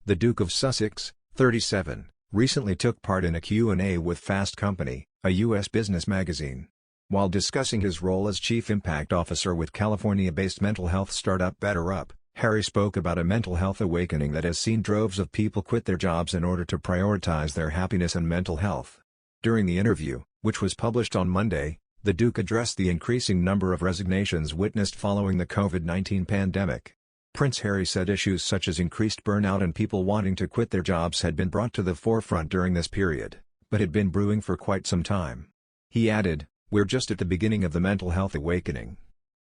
The Duke of Sussex, 37, recently took part in a Q&A with Fast Company, a U.S. business magazine. While discussing his role as Chief Impact Officer with California-based mental health startup BetterUp, Harry spoke about a mental health awakening that has seen droves of people quit their jobs in order to prioritize their happiness and mental health. During the interview, which was published on Monday, the Duke addressed the increasing number of resignations witnessed following the COVID-19 pandemic. Prince Harry said issues such as increased burnout and people wanting to quit their jobs had been brought to the forefront during this period, but had been brewing for quite some time. He added, "We're just at the beginning of the mental health awakening.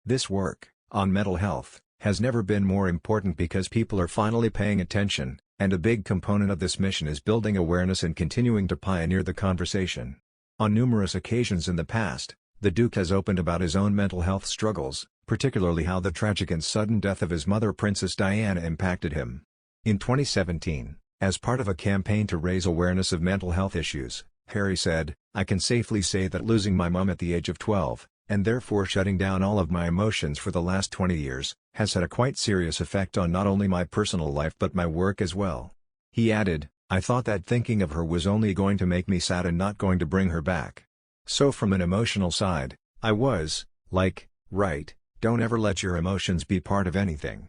This work, on mental health, has never been more important because people are finally paying attention, and a big component of this mission is building awareness and continuing to pioneer the conversation." On numerous occasions in the past, the Duke has opened about his own mental health struggles, particularly how the tragic and sudden death of his mother Princess Diana impacted him. In 2017, as part of a campaign to raise awareness of mental health issues, Harry said, "I can safely say that losing my mum at the age of 12, and therefore shutting down all of my emotions for the last 20 years, has had a quite serious effect on not only my personal life but my work as well." He added, "I thought that thinking of her was only going to make me sad and not going to bring her back. So from an emotional side, I was, like, right, don't ever let your emotions be part of anything."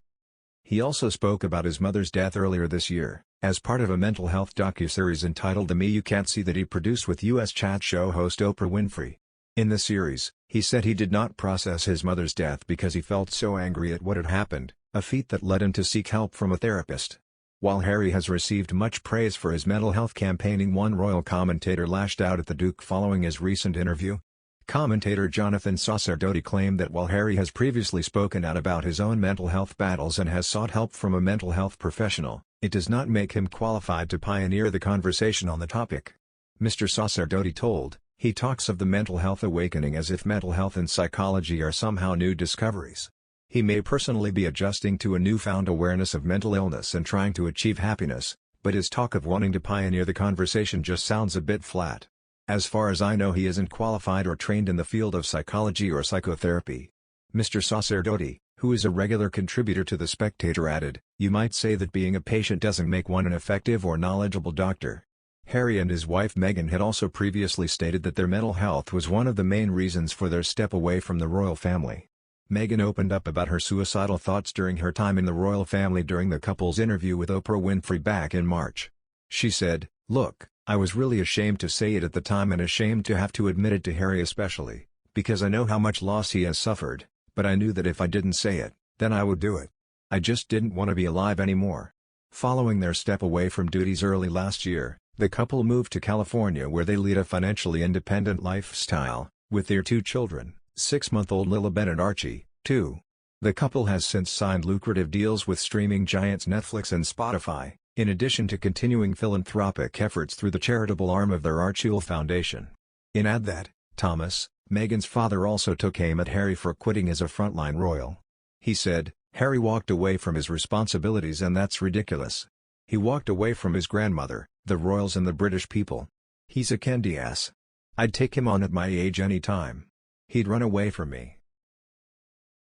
He also spoke about his mother's death earlier this year, as part of a mental health docuseries entitled The Me You Can't See that he produced with U.S. chat show host Oprah Winfrey. In the series, he said he did not process his mother's death because he felt so angry at what had happened, a feat that led him to seek help from a therapist. While Harry has received much praise for his mental health campaigning, one royal commentator lashed out at the Duke following his recent interview. Commentator Jonathan Sacerdoti claimed that while Harry has previously spoken out about his own mental health battles and has sought help from a mental health professional, it does not make him qualified to pioneer the conversation on the topic. Mr. Sacerdoti told, he talks of the mental health awakening as if mental health and psychology are somehow new discoveries. He may personally be adjusting to a newfound awareness of mental illness and trying to achieve happiness, but his talk of wanting to pioneer the conversation just sounds a bit flat. As far as I know, he isn't qualified or trained in the field of psychology or psychotherapy. Mr. Sacerdoti, who is a regular contributor to The Spectator, added, "You might say that being a patient doesn't make one an effective or knowledgeable doctor." Harry and his wife Meghan had also previously stated that their mental health was one of the main reasons for their step away from the royal family. Meghan opened up about her suicidal thoughts during her time in the royal family during the couple's interview with Oprah Winfrey back in March. She said, "Look, I was really ashamed to say it at the time and ashamed to have to admit it to Harry especially, because I know how much loss he has suffered, but I knew that if I didn't say it, then I would do it. I just didn't want to be alive anymore." Following their step away from duties early last year, the couple moved to California where they lead a financially independent lifestyle, with their two children, 6-month-old Lilibet and Archie, 2. The couple has since signed lucrative deals with streaming giants Netflix and Spotify, in addition to continuing philanthropic efforts through the charitable arm of their Archie Foundation. In add that, Thomas, Meghan's father, also took aim at Harry for quitting as a frontline royal. He said, "Harry walked away from his responsibilities and that's ridiculous. He walked away from his grandmother, the royals and the British people. He's a candy ass. I'd take him on at my age any time. He'd run away from me.